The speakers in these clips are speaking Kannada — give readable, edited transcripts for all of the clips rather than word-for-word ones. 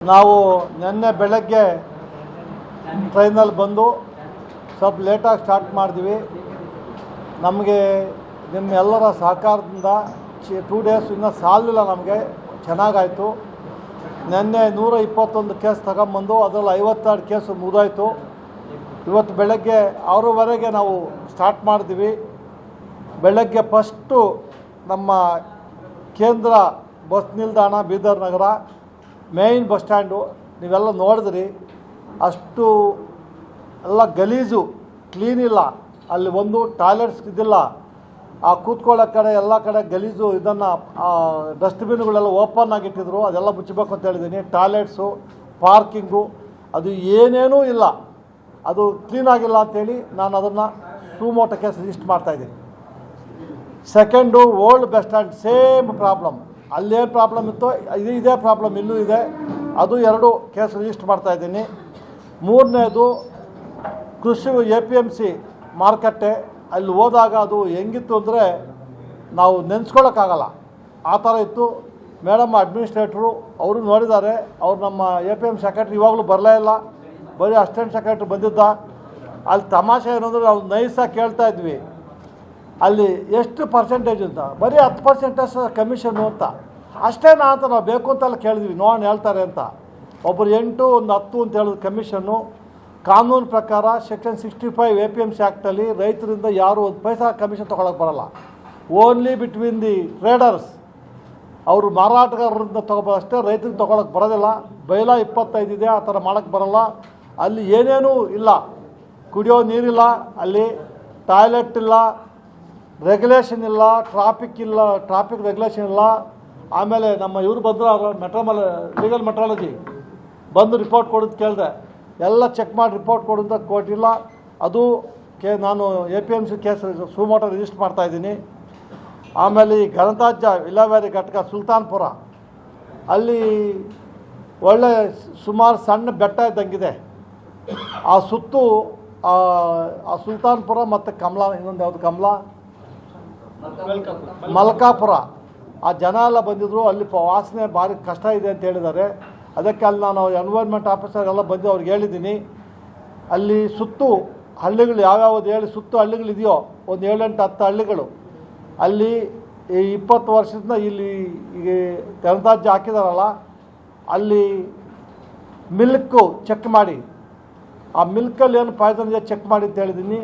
ನಾವು ನಿನ್ನೆ ಬೆಳಗ್ಗೆ ಟ್ರೈನಲ್ಲಿ ಬಂದು ಸ್ವಲ್ಪ ಲೇಟಾಗಿ ಸ್ಟಾರ್ಟ್ ಮಾಡಿದ್ವಿ. ನಮಗೆ ನಿಮ್ಮೆಲ್ಲರ ಸಹಕಾರದಿಂದ 2 ಡೇಸ್ ಇನ್ನೂ ಸಾಲಿಲ್ಲ, ನಮಗೆ ಚೆನ್ನಾಗಾಯಿತು. ನಿನ್ನೆ 121 ಕೇಸ್ ತಗೊಂಬಂದು ಅದರಲ್ಲಿ 52 ಕೇಸು ಮುಗಿದಾಯಿತು. ಇವತ್ತು ಬೆಳಗ್ಗೆ 6:30ಗೆ ನಾವು ಸ್ಟಾರ್ಟ್ ಮಾಡಿದ್ವಿ. ಬೆಳಗ್ಗೆ ಫಸ್ಟು ನಮ್ಮ ಕೇಂದ್ರ ಬಸ್ ನಿಲ್ದಾಣ ಬೀದರ್ ನಗರ ಮೇಯ್ನ್ ಬಸ್ ಸ್ಟ್ಯಾಂಡು ನೀವೆಲ್ಲ ನೋಡಿದ್ರಿ. ಅಷ್ಟು ಎಲ್ಲ ಗಲೀಜು, ಕ್ಲೀನ್ ಇಲ್ಲ. ಅಲ್ಲಿ ಒಂದು ಟಾಯ್ಲೆಟ್ಸ್ ಇದ್ದಿಲ್ಲ. ಆ ಕೂತ್ಕೊಳ್ಳೋ ಕಡೆ ಎಲ್ಲ ಕಡೆ ಗಲೀಜು. ಇದನ್ನು ಡಸ್ಟ್ಬಿನ್ಗಳೆಲ್ಲ ಓಪನ್ ಆಗಿಟ್ಟಿದ್ರು, ಅದೆಲ್ಲ ಮುಚ್ಚಬೇಕು ಅಂತ ಹೇಳಿದ್ದೀನಿ. ಟಾಯ್ಲೆಟ್ಸು, ಪಾರ್ಕಿಂಗು, ಅದು ಏನೇನೂ ಇಲ್ಲ, ಅದು ಕ್ಲೀನಾಗಿಲ್ಲ ಅಂಥೇಳಿ ನಾನು ಅದನ್ನು ಸುಮೋಟೋ ಕೇಸ್ ರಿಜಿಸ್ಟರ್ ಮಾಡ್ತಾಯಿದ್ದೀನಿ. Second, old bus stand same problem. ಅಲ್ಲೇನು ಪ್ರಾಬ್ಲಮ್ ಇತ್ತು ಇದೇ ಪ್ರಾಬ್ಲಮ್ ಇಲ್ಲೂ ಇದೆ. ಅದು 2 ಕೇಸ್ ರಿಜಿಸ್ಟರ್ ಮಾಡ್ತಾಯಿದ್ದೀನಿ. 3ನೇದು ಕೃಷಿ APMC ಮಾರುಕಟ್ಟೆ. ಅಲ್ಲಿ ಹೋದಾಗ ಅದು ಹೆಂಗಿತ್ತು ಅಂದರೆ ನಾವು ನೆನೆಸ್ಕೊಳ್ಳೋಕ್ಕಾಗಲ್ಲ, ಆ ಥರ ಇತ್ತು. ಮೇಡಮ್ ಅಡ್ಮಿನಿಸ್ಟ್ರೇಟ್ರು ಅವರು ನೋಡಿದ್ದಾರೆ. ಅವ್ರು ನಮ್ಮ APM ಸೆಕ್ರೆಟ್ರಿ ಇವಾಗಲೂ ಬರಲೇ ಇಲ್ಲ, ಬರೀ ಅಸಿಸ್ಟೆಂಟ್ ಸೆಕ್ರೆಟ್ರಿ ಬಂದಿದ್ದ. ಅಲ್ಲಿ ತಮಾಷೆ ಏನಂದರೆ ನಾವು ನೈಸಾಗಿ ಕೇಳ್ತಾ ಇದ್ವಿ, ಅಲ್ಲಿ ಎಷ್ಟು ಪರ್ಸೆಂಟೇಜ್ ಅಂತ. ಬರೀ 10% ಕಮಿಷನ್ನು ಅಂತ. ಅಷ್ಟೇನಾ ಅಂತ ನಾವು ಬೇಕು ಅಂತೆಲ್ಲ ಕೇಳಿದ್ವಿ, ನೋಡೋಣ ಹೇಳ್ತಾರೆ ಅಂತ. ಒಬ್ಬರು 8, ಒಂದು 10 ಅಂತ ಹೇಳಿದ್ರು ಕಮಿಷನ್ನು. ಕಾನೂನು ಪ್ರಕಾರ ಸೆಕ್ಷನ್ 65 APMC ಆ್ಯಕ್ಟಲ್ಲಿ ರೈತರಿಂದ ಯಾರು 1 ಪೈಸಾ ಕಮಿಷನ್ ತೊಗೊಳಕ್ಕೆ ಬರೋಲ್ಲ. ಓನ್ಲಿ ಬಿಟ್ವೀನ್ ದಿ ಟ್ರೇಡರ್ಸ್, ಅವರು ಮಾರಾಟಗಾರರಿಂದ ತೊಗೊಬೋದು ಅಷ್ಟೇ, ರೈತರಿಗೆ ತೊಗೊಳಕ್ಕೆ ಬರೋದಿಲ್ಲ. ಬೈಲ 25 ಇದೆ, ಆ ಥರ ಮಾಡೋಕ್ಕೆ ಬರೋಲ್ಲ. ಅಲ್ಲಿ ಏನೇನೂ ಇಲ್ಲ, ಕುಡಿಯೋ ನೀರಿಲ್ಲ, ಅಲ್ಲಿ ಟಾಯ್ಲೆಟ್ ಇಲ್ಲ, ರೆಗ್ಯುಲೇಷನ್ ಇಲ್ಲ, ಟ್ರಾಫಿಕ್ ರೆಗ್ಯುಲೇಷನ್ ಇಲ್ಲ. ಆಮೇಲೆ ನಮ್ಮ ಇವರು ಬಂದರು, ಅವರು ಲೀಗಲ್ ಮೆಟ್ರಾಲಜಿ ಬಂದು ರಿಪೋರ್ಟ್ ಕೊಡೋದು ಕೇಳಿದೆ. ಎಲ್ಲ ಚೆಕ್ ಮಾಡಿ ರಿಪೋರ್ಟ್ ಕೊಡೋದು ಕೊಟ್ಟಿಲ್ಲ. ಅದು ನಾನು APMC ಕೇಸ್ ಸುಮೋಟೋ ರಿಜಿಸ್ಟರ್ ಮಾಡ್ತಾಯಿದ್ದೀನಿ. ಆಮೇಲೆ ಈ ಘನತ್ಯಾಜ್ಯ ವಿಲೇವಾರಿ ಘಟಕ ಸುಲ್ತಾನ್ಪುರ, ಅಲ್ಲಿ ಒಳ್ಳೆ ಸುಮಾರು ಸಣ್ಣ ಬೆಟ್ಟ ಇದ್ದಂಗಿದೆ. ಆ ಸುತ್ತು ಆ ಸುಲ್ತಾನ್ಪುರ ಮತ್ತು ಇನ್ನೊಂದು ಯಾವುದು ಮಲ್ಕಾಪುರ, ಆ ಜನ ಎಲ್ಲ ಬಂದಿದ್ದರು. ಅಲ್ಲಿ ವಾಸನೆ ಭಾರಿ ಕಷ್ಟ ಇದೆ ಅಂತ ಹೇಳಿದ್ದಾರೆ. ಅದಕ್ಕೆ ಅಲ್ಲಿ ನಾನು ಎನ್ವೈರ್ಮೆಂಟ್ ಆಫೀಸರ್ ಎಲ್ಲ ಬಂದು ಅವ್ರಿಗೆ ಹೇಳಿದ್ದೀನಿ, ಅಲ್ಲಿ ಸುತ್ತು ಹಳ್ಳಿಗಳು ಯಾವ್ಯಾವುದು ಹೇಳಿ ಸುತ್ತು ಹಳ್ಳಿಗಳಿದೆಯೋ ಒಂದು 7-8 10 ಹಳ್ಳಿಗಳು, ಅಲ್ಲಿ ಈ 20 ವರ್ಷದಿಂದ ಇಲ್ಲಿ ಈಗ ಘನತ್ಯಾಜ್ಯ ಹಾಕಿದಾರಲ್ಲ, ಅಲ್ಲಿ ಮಿಲ್ಕು ಚೆಕ್ ಮಾಡಿ, ಆ ಮಿಲ್ಕಲ್ಲಿ ಏನು ಪಾಯ್ಸನ್ ಇದೆ ಚೆಕ್ ಮಾಡಿ ಅಂತ ಹೇಳಿದ್ದೀನಿ.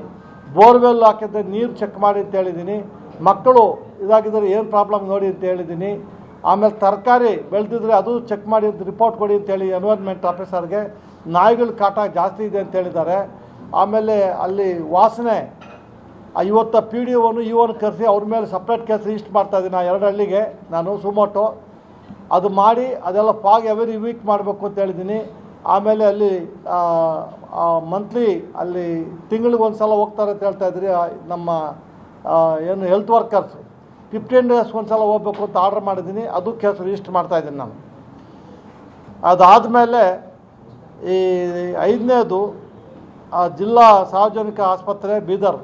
ಬೋರ್ವೆಲ್ ಹಾಕಿದ್ರೆ ನೀರು ಚೆಕ್ ಮಾಡಿ ಅಂತ ಹೇಳಿದ್ದೀನಿ. ಮಕ್ಕಳು ಇದಾಗಿದ್ದರೆ ಏನು ಪ್ರಾಬ್ಲಮ್ ನೋಡಿ ಅಂತ ಹೇಳಿದ್ದೀನಿ. ಆಮೇಲೆ ತರಕಾರಿ ಬೆಳೆದಿದ್ರೆ ಅದು ಚೆಕ್ ಮಾಡಿ ಅಂತ ರಿಪೋರ್ಟ್ ಕೊಡಿ ಅಂತೇಳಿ ಎನ್ವೈರ್ಮೆಂಟ್ ಆಫೀಸರ್ಗೆ. ನಾಯಿಗಳ ಕಾಟ ಜಾಸ್ತಿ ಇದೆ ಅಂತ ಹೇಳಿದ್ದಾರೆ. ಆಮೇಲೆ ಅಲ್ಲಿ ವಾಸನೆ, ಇವತ್ತು PDOನು ಇವನು ಕರೆಸಿ ಅವ್ರ ಮೇಲೆ ಸಪ್ರೇಟ್ ಕೇಸ್ ರಿಜಿಸ್ಟರ್ ಮಾಡ್ತಾಯಿದ್ದೀನಿ. 2 ಹಳ್ಳಿಗೆ ನಾನು ಸುಮೋಟೋ ಅದು ಮಾಡಿ ಅದೆಲ್ಲ ಫಾಗ್ ಎವ್ರಿ ವೀಕ್ ಮಾಡಬೇಕು ಅಂತ ಹೇಳಿದ್ದೀನಿ. ಆಮೇಲೆ ಅಲ್ಲಿ ಮಂತ್ಲಿ ಅಲ್ಲಿ ತಿಂಗಳಿಗೊಂದು ಸಲ ಹೋಗ್ತಾರೆ ಅಂತ ಹೇಳ್ತಾಯಿದ್ರಿ ನಮ್ಮ ಏನು ಹೆಲ್ತ್ ವರ್ಕರ್ಸ್. 15 ಡೇಸ್ ಒಂದು ಸಲ ಹೋಗ್ಬೇಕು ಅಂತ ಆರ್ಡರ್ ಮಾಡಿದ್ದೀನಿ. ಅದು ಕೇಸ್ ರಿಜಿಸ್ಟರ್ ಮಾಡ್ತಾಯಿದ್ದೀನಿ ನಾನು. ಅದಾದಮೇಲೆ ಈ 5ನೇದು ಜಿಲ್ಲಾ ಸಾರ್ವಜನಿಕ ಆಸ್ಪತ್ರೆ ಬೀದರ್.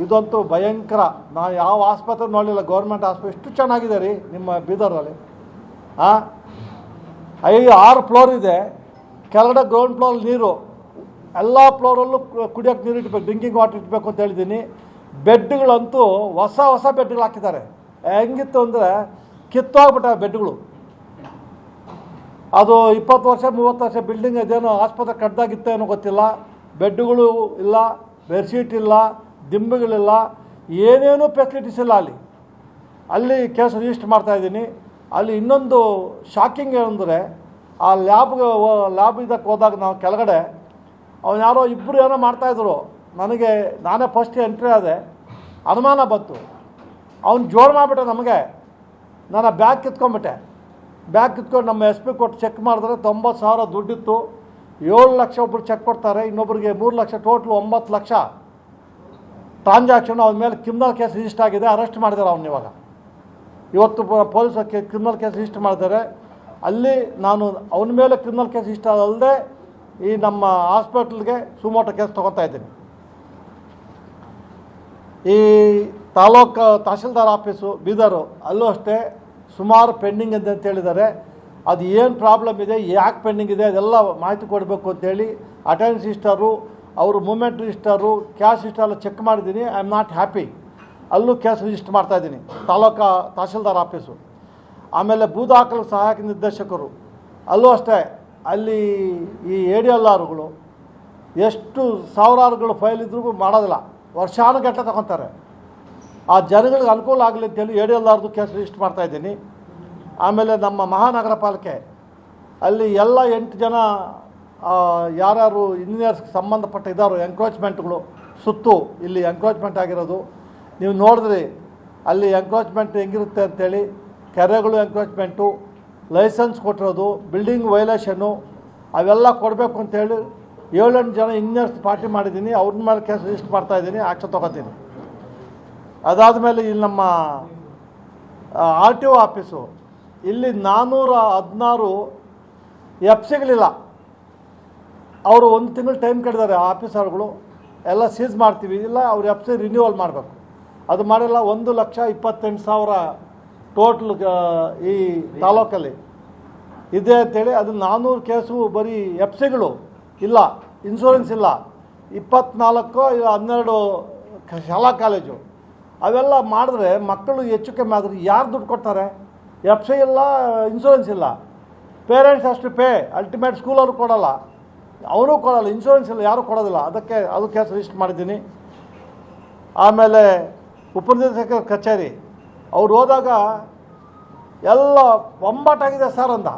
ಇದಂತೂ ಭಯಂಕರ. ನಾನು ಯಾವ ಆಸ್ಪತ್ರೆ ನೋಡಲಿಲ್ಲ, ಗೌರ್ಮೆಂಟ್ ಆಸ್ಪತ್ರೆ ಎಷ್ಟು ಚೆನ್ನಾಗಿದೆ ರೀ ನಿಮ್ಮ ಬೀದರಲ್ಲಿ. 6 ಫ್ಲೋರ್ ಇದೆ, ಕೆಳಗಡೆ ಗ್ರೌಂಡ್ ಫ್ಲೋರ್ ನೀರು, ಎಲ್ಲ ಫ್ಲೋರಲ್ಲೂ ಕುಡಿಯೋಕ್ಕೆ ನೀರು ಇಟ್ಬೇಕು, ಡ್ರಿಂಕಿಂಗ್ ವಾಟರ್ ಇಟ್ಬೇಕು ಅಂತ ಹೇಳಿದ್ದೀನಿ. ಬೆಡ್ಗಳಂತೂ ಹೊಸ ಬೆಡ್ಗಳು ಹಾಕಿದ್ದಾರೆ. ಹೆಂಗಿತ್ತು ಅಂದರೆ ಕಿತ್ತೋಗ್ಬಿಟ್ಟ ಬೆಡ್ಗಳು. ಅದು 20 ವರ್ಷ 30 ವರ್ಷ ಬಿಲ್ಡಿಂಗ್ ಇದೇನೋ ಆಸ್ಪತ್ರೆ ಕಟ್ಟಾಗಿತ್ತೋ ಏನೋ ಗೊತ್ತಿಲ್ಲ. ಬೆಡ್ಗಳು ಇಲ್ಲ, ಬೆಡ್ಶೀಟ್ ಇಲ್ಲ, ದಿಂಬುಗಳಿಲ್ಲ, ಏನೇನೂ ಫೆಸಿಲಿಟೀಸ್ ಇಲ್ಲ ಅಲ್ಲಿ ಕೇಸ್ ರಿಜಿಸ್ಟರ್ ಮಾಡ್ತಾಯಿದ್ದೀನಿ. ಅಲ್ಲಿ ಇನ್ನೊಂದು ಶಾಕಿಂಗ್ ಏನಂದರೆ, ಆ ಲ್ಯಾಬ್ ಇದಕ್ಕೆ ಹೋದಾಗ ನಾವು ಕೆಳಗಡೆ ಅವನು ಯಾರೋ 2 ಏನೋ ಮಾಡ್ತಾಯಿದ್ರು. ನಾನೇ ಫಸ್ಟ್ ಎಂಟ್ರಿ ಆದೆ, ಅನುಮಾನ ಬಂತು. ಅವ್ನು ಜೋರು ಮಾಡಿಬಿಟ್ಟೆ ನಮಗೆ. ನಾನು ಬ್ಯಾಗ್ ಕಿತ್ಕೊಂಡ್ಬಿಟ್ಟೆ. ಬ್ಯಾಗ್ ಕಿತ್ಕೊಂಡು ನಮ್ಮ SP ಕೊಟ್ಟು ಚೆಕ್ ಮಾಡಿದ್ರೆ 90,000 ದುಡ್ಡಿತ್ತು. 7 ಲಕ್ಷ ಒಬ್ಬರು ಚೆಕ್ ಕೊಡ್ತಾರೆ, ಇನ್ನೊಬ್ಬರಿಗೆ 3 ಲಕ್ಷ, ಟೋಟ್ಲು 9 ಲಕ್ಷ ಟ್ರಾನ್ಸಾಕ್ಷನ್. ಅವನ ಮೇಲೆ ಕ್ರಿಮಿನಲ್ ಕೇಸ್ ರಿಜಿಸ್ಟರ್ ಆಗಿದೆ, ಅರೆಸ್ಟ್ ಮಾಡಿದ್ದಾರೆ ಅವನ್ನ. ಇವತ್ತು ಪೊಲೀಸ್ ಕ್ರಿಮಿನಲ್ ಕೇಸ್ ರಿಜಿಸ್ಟರ್ ಮಾಡಿದ್ದಾರೆ. ಅಲ್ಲಿ ನಾನು ಅವನ ಮೇಲೆ ಕ್ರಿಮಿನಲ್ ಕೇಸ್ ರಿಜಿಸ್ಟರ್ ಅಲ್ಲದೆ ಈ ನಮ್ಮ ಹಾಸ್ಪಿಟ್ಲ್ಗೆ ಸುಮೋಟೋ ಕೇಸ್ ತೊಗೊತಾ ಇದ್ದೀನಿ. ಈ ತಹಶೀಲ್ದಾರ್ ಆಫೀಸು ಬೀದರು, ಅಲ್ಲೂ ಅಷ್ಟೇ ಸುಮಾರು ಪೆಂಡಿಂಗ್ ಅಂತ ಹೇಳಿದ್ದಾರೆ. ಅದು ಏನು ಪ್ರಾಬ್ಲಮ್ ಇದೆ, ಯಾಕೆ ಪೆಂಡಿಂಗ್ ಇದೆ, ಅದೆಲ್ಲ ಮಾಹಿತಿ ಕೊಡಬೇಕು ಅಂತೇಳಿ ಅಟೆಂಡೆನ್ಸ್ ರಿಜಿಸ್ಟರು, ಅವರು ಮೂಮೆಂಟ್ ರಿಜಿಸ್ಟರು, ಕ್ಯಾಶ್ ರಿಜಿಸ್ಟರ್ ಎಲ್ಲ ಚೆಕ್ ಮಾಡಿದ್ದೀನಿ. I am not happy. ಅಲ್ಲೂ ಕೇಸ್ ರಿಜಿಸ್ಟರ್ ಮಾಡ್ತಾಯಿದ್ದೀನಿ, ತಾಲೂಕಾ ತಹಶೀಲ್ದಾರ್ ಆಫೀಸು. ಆಮೇಲೆ ಬೂದು ದಾಖಲೆ ಸಹಾಯಕ ನಿರ್ದೇಶಕರು, ಅಲ್ಲೂ ಅಷ್ಟೇ, ಅಲ್ಲಿ ಈ ADLRಗಳು ಎಷ್ಟು ಸಾವಿರಾರುಗಳು ಫೈಲ್ ಇದ್ರೂ ಮಾಡೋದಿಲ್ಲ, ವರ್ಷಾನುಗಟ್ಟಲೆ ತಗೊತಾರೆ. ಆ ಜನಗಳಿಗೆ ಅನುಕೂಲ ಆಗಲಿ ಅಂತೇಳಿ ADLRದು ಕೇಸ್ ರಿಜಿಸ್ಟರ್ ಮಾಡ್ತಾಯಿದ್ದೀನಿ. ಆಮೇಲೆ ನಮ್ಮ ಮಹಾನಗರ ಪಾಲಿಕೆ ಅಲ್ಲಿ ಎಲ್ಲ 8 ಜನ ಯಾರ್ಯಾರು ಇಂಜಿನಿಯರ್ಸ್ಗೆ ಸಂಬಂಧಪಟ್ಟ ಇದ್ದಾರೋ ಎಂಕ್ರೋಚ್ಮೆಂಟ್ಗಳು ಸುತ್ತು ಇಲ್ಲಿ ಎಂಕ್ರೋಚ್ಮೆಂಟ್ ಆಗಿರೋದು ನೀವು ನೋಡಿದ್ರಿ. ಅಲ್ಲಿ ಎಂಕ್ರೋಚ್ಮೆಂಟ್ ಹೆಂಗಿರುತ್ತೆ ಅಂಥೇಳಿ, ಕೆರೆಗಳು ಎಂಕ್ರೋಚ್ಮೆಂಟು, ಲೈಸೆನ್ಸ್ ಕೊಟ್ಟಿರೋದು, ಬಿಲ್ಡಿಂಗ್ ವೈಲೇಷನ್ನು ಅವೆಲ್ಲ ಕೊಡಬೇಕು ಅಂತೇಳಿ 7-8 ಜನ ಇಂಜಿನಿಯರ್ಸ್ ಪಾರ್ಟಿ ಮಾಡಿದ್ದೀನಿ. ಅವ್ರ ಮೇಲೆ ಕೇಸ್ ರಿಜಿಸ್ಟರ್ ಮಾಡ್ತಾಯಿದ್ದೀನಿ, ಆ್ಯಕ್ಷನ್ ತೊಗೋತೀನಿ. ಅದಾದಮೇಲೆ ಇಲ್ಲಿ ನಮ್ಮ RTO ಆಫೀಸು, ಇಲ್ಲಿ 416 ಎಫ್ಸಿಗಳಿಲ್ಲ. ಅವರು 1 ತಿಂಗಳು ಟೈಮ್ ಕೇಳಿದ್ದಾರೆ ಆಫೀಸರ್ಗಳು, ಎಲ್ಲ ಸೀಸ್ ಮಾಡ್ತೀವಿ, ಇಲ್ಲ ಅವ್ರು ಎಫ್ಸಿ ರಿನ್ಯೂವಲ್ ಮಾಡಬೇಕು, ಅದು ಮಾಡಿಲ್ಲ. 1,28,000 ಟೋಟ್ಲ್ ಈ ತಾಲೂಕಲ್ಲಿ ಇದೆ ಅಂತೇಳಿ. ಅದು 400 ಕೇಸು ಬರೀ ಎಫ್ಸಿಗಳು ಇಲ್ಲ, ಇನ್ಶೂರೆನ್ಸ್ ಇಲ್ಲ. 24 ಇಲ್ಲ 12 ಶಾಲಾ ಕಾಲೇಜು ಅವೆಲ್ಲ ಮಾಡಿದ್ರೆ ಮಕ್ಕಳು ಹೆಚ್ಚು ಕಮ್ಮಿ ಆದ್ರೆ ಯಾರು ದುಡ್ಡು ಕೊಡ್ತಾರೆ? ಎಫ್ಸಿ ಇಲ್ಲ, ಇನ್ಶೂರೆನ್ಸ್ ಇಲ್ಲ. ಪೇರೆಂಟ್ಸ್ ಅಷ್ಟು ಪೇ, ಅಲ್ಟಿಮೇಟ್ ಸ್ಕೂಲವರು ಕೊಡೋಲ್ಲ, ಅವನು ಕೊಡೋಲ್ಲ, ಇನ್ಶೂರೆನ್ಸ್ ಇಲ್ಲ, ಯಾರೂ ಕೊಡೋದಿಲ್ಲ. ಅದು ಕೇಸ್ ರಿಜಿಸ್ಟರ್ ಮಾಡಿದ್ದೀನಿ. ಆಮೇಲೆ ಉಪನಿರ್ದೇಶಕರ ಕಚೇರಿ ಅವ್ರು ಹೋದಾಗ ಎಲ್ಲ ಬೊಂಬಾಟಾಗಿದೆ ಸರ್ ಅಂದ.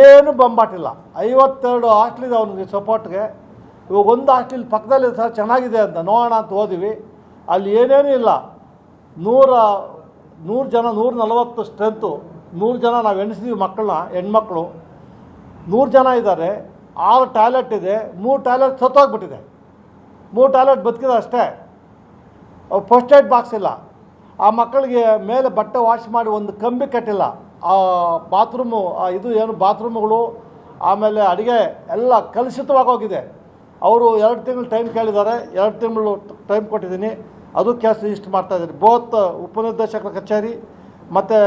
ಏನು ಬೊಂಬಾಟಿಲ್ಲ. 52 ಹಾಸ್ಟ್ಲಿದೆ ಅವನಿಗೆ ಸಪೋರ್ಟ್ಗೆ. ಇವಾಗ ಒಂದು ಹಾಸ್ಟೆಲ್ ಪಕ್ಕದಲ್ಲಿ ಸರ್ ಚೆನ್ನಾಗಿದೆ ಅಂತ ನೋಡೋಣ ಅಂತ ಹೋದ್ವಿ, ಅಲ್ಲಿ ಏನೇನೂ ಇಲ್ಲ. 100 ಜನ, 140 ಸ್ಟ್ರೆಂತು, 100 ಜನ ನಾವು ಎಣಿಸಿದ್ವಿ ಮಕ್ಕಳನ್ನ, ಹೆಣ್ಮಕ್ಳು 100 ಜನ ಇದ್ದಾರೆ. 6 ಟಾಯ್ಲೆಟ್ ಇದೆ, 3 ಟಾಯ್ಲೆಟ್ ಸತ್ತೋಗ್ಬಿಟ್ಟಿದೆ, 3 ಟಾಯ್ಲೆಟ್ ಬದುಕಿದೆ ಅಷ್ಟೇ. ಫಸ್ಟ್ ಏಡ್ ಬಾಕ್ಸ್ ಇಲ್ಲ. ಆ ಮಕ್ಕಳಿಗೆ ಮೇಲೆ ಬಟ್ಟೆ ವಾಶ್ ಮಾಡಿ ಒಂದು ಕಂಬಿ ಕಟ್ಟಿಲ್ಲ. ಆ ಬಾತ್ರೂಮು, ಇದು ಏನು ಬಾತ್ರೂಮ್ಗಳು, ಆಮೇಲೆ ಅಡುಗೆ ಎಲ್ಲ ಕಲುಷಿತವಾಗಿ ಹೋಗಿದೆ. ಅವರು 2 ತಿಂಗಳು ಟೈಮ್ ಕೇಳಿದ್ದಾರೆ, 2 ತಿಂಗಳು ಟೈಮ್ ಕೊಟ್ಟಿದ್ದೀನಿ. ಅದು ಕೇಸ್ ರಿಜಿಸ್ಟರ್ ಮಾಡ್ತಾಯಿದ್ದೀನಿ. ಬೋತ್ ಉಪನಿರ್ದೇಶಕರ ಕಚೇರಿ ಮತ್ತು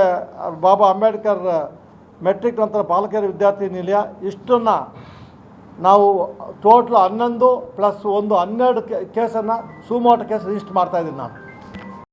ಬಾಬಾ ಅಂಬೇಡ್ಕರ್ ಮೆಟ್ರಿಕ್ ನಂತರ ಬಾಲಕಿಯರ ವಿದ್ಯಾರ್ಥಿ ನಿಲಯ, ಇಷ್ಟನ್ನು ನಾವು ಟೋಟ್ಲ್ 11 + 1 12 ಕೇಸನ್ನು ಸುಮೋಟೋ ಕೇಸ್ ರಿಜಿಸ್ಟರ್ ಮಾಡ್ತಾಯಿದ್ದೀನಿ ನಾನು.